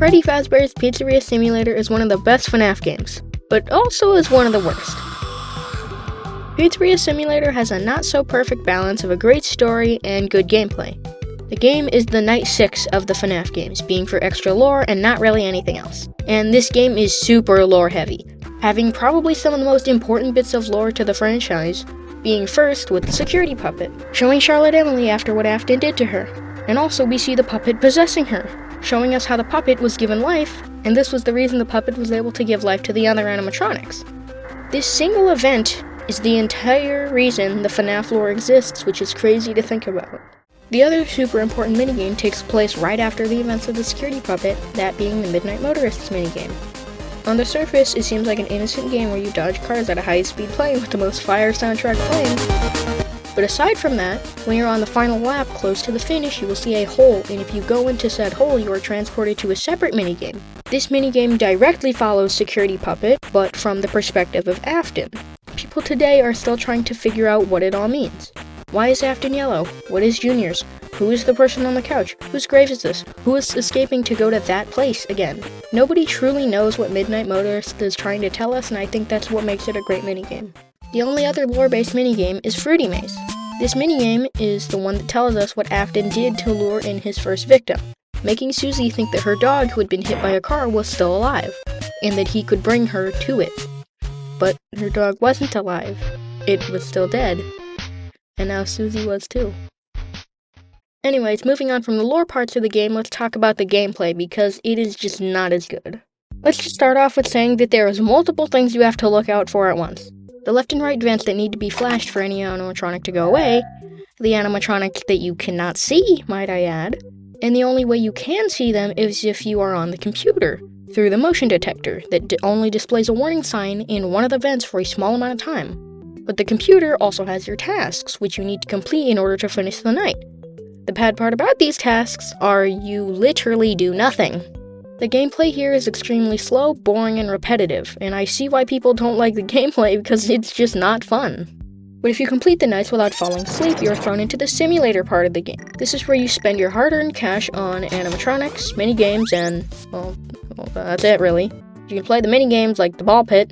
Freddy Fazbear's Pizzeria Simulator is one of the best FNaF games, but also is one of the worst. Pizzeria Simulator has a not-so-perfect balance of a great story and good gameplay. The game is the Night 6 of the FNaF games, being for extra lore and not really anything else. And this game is super lore-heavy, having probably some of the most important bits of lore to the franchise, being first with the security puppet, showing Charlotte Emily after what Afton did to her. And also we see the puppet possessing her, showing us how the puppet was given life, and this was the reason the puppet was able to give life to the other animatronics. This single event is the entire reason the FNaF lore exists, which is crazy to think about. The other super important minigame takes place right after the events of the security puppet, that being the Midnight Motorists minigame. On the surface, it seems like an innocent game where you dodge cars at a high-speed plane with the most fire soundtrack playing. But aside from that, when you're on the final lap close to the finish, you will see a hole, and if you go into said hole, you are transported to a separate minigame. This minigame directly follows Security Puppet, but from the perspective of Afton. People today are still trying to figure out what it all means. Why is Afton yellow? What is Junior's? Who is the person on the couch? Whose grave is this? Who is escaping to go to that place again? Nobody truly knows what Midnight Motorist is trying to tell us, and I think that's what makes it a great minigame. The only other lore-based minigame is Fruity Maze. This minigame is the one that tells us what Afton did to lure in his first victim, making Susie think that her dog who had been hit by a car was still alive, and that he could bring her to it. But her dog wasn't alive. It was still dead. And now Susie was too. Anyways, moving on from the lore parts of the game, let's talk about the gameplay, because it is just not as good. Let's just start off with saying that there is multiple things you have to look out for at once. The left and right vents that need to be flashed for any animatronic to go away, the animatronics that you cannot see, might I add, and the only way you can see them is if you are on the computer, through the motion detector that only displays a warning sign in one of the vents for a small amount of time. But the computer also has your tasks, which you need to complete in order to finish the night. The bad part about these tasks are you literally do nothing. The gameplay here is extremely slow, boring, and repetitive, and I see why people don't like the gameplay because it's just not fun. But if you complete the nights without falling asleep, you are thrown into the simulator part of the game. This is where you spend your hard-earned cash on animatronics, minigames, and, well, that's it really. You can play the minigames like the ball pit.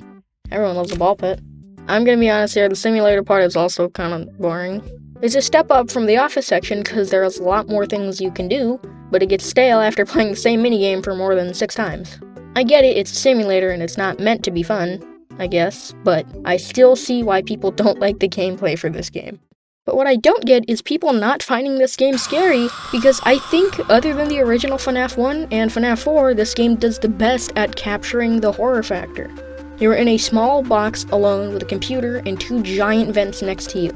Everyone loves the ball pit. I'm gonna be honest here, the simulator part is also kind of boring. It's a step up from the office section because there's a lot more things you can do, but it gets stale after playing the same minigame for more than 6 times. I get it, it's a simulator and it's not meant to be fun, I guess, but I still see why people don't like the gameplay for this game. But what I don't get is people not finding this game scary, because I think, other than the original FNaF 1 and FNaF 4, this game does the best at capturing the horror factor. You're in a small box alone with a computer and 2 giant vents next to you.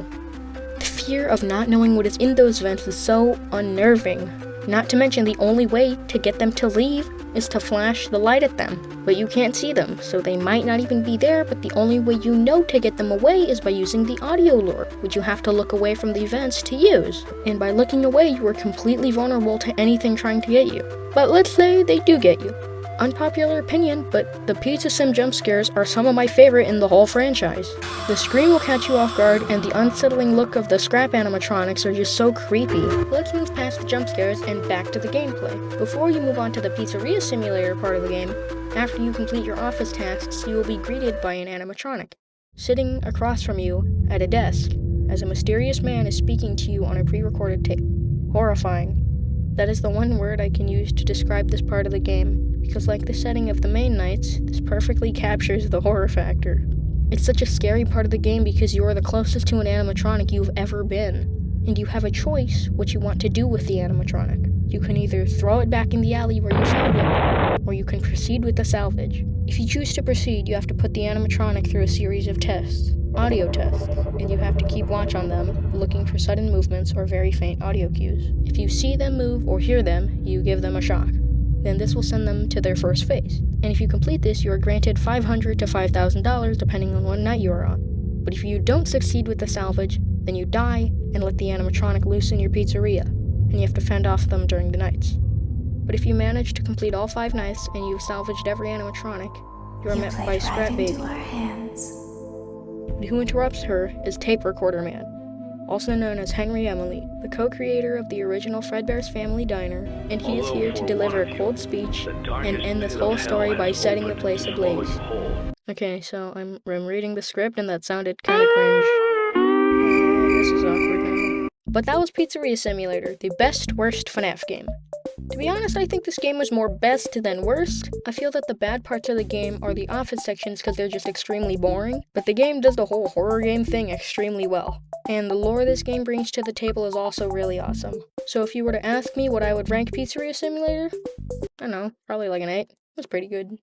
The fear of not knowing what is in those vents is so unnerving. Not to mention the only way to get them to leave is to flash the light at them, but you can't see them, so they might not even be there, but the only way you know to get them away is by using the audio lure, which you have to look away from the vents to use. And by looking away, you are completely vulnerable to anything trying to get you. But let's say they do get you. Unpopular opinion, but the Pizza Sim jump scares are some of my favorite in the whole franchise. The scream will catch you off guard, and the unsettling look of the scrap animatronics are just so creepy. Let's move past the jump scares and back to the gameplay. Before you move on to the Pizzeria Simulator part of the game, after you complete your office tasks, you will be greeted by an animatronic, sitting across from you at a desk, as a mysterious man is speaking to you on a pre-recorded tape. Horrifying. That is the one word I can use to describe this part of the game, because like the setting of the main nights, this perfectly captures the horror factor. It's such a scary part of the game because you are the closest to an animatronic you've ever been, and you have a choice what you want to do with the animatronic. You can either throw it back in the alley where you found it, or you can proceed with the salvage. If you choose to proceed, you have to put the animatronic through a series of tests, audio tests, and you have to keep watch on them, looking for sudden movements or very faint audio cues. If you see them move or hear them, you give them a shock. Then this will send them to their first phase. And if you complete this, you are granted $500 to $5,000 depending on what night you are on. But if you don't succeed with the salvage, then you die and let the animatronic loose in your pizzeria, and you have to fend off them during the nights. But if you manage to complete all 5 nights and you've salvaged every animatronic, you are met by Scrap Baby. But who interrupts her is Tape Recorder Man. also known as Henry Emily, the co-creator of the original Fredbear's Family Diner, and he is here to deliver a cold speech and end this whole story by setting the place ablaze. Okay, so I'm reading the script and that sounded kind of cringe. This is awkward now. But that was Pizzeria Simulator, the best worst FNaF game. To be honest, I think this game was more best than worst. I feel that the bad parts of the game are the office sections because they're just extremely boring, but the game does the whole horror game thing extremely well. And the lore this game brings to the table is also really awesome. So if you were to ask me what I would rank Pizzeria Simulator, I don't know, probably like an 8. It was pretty good.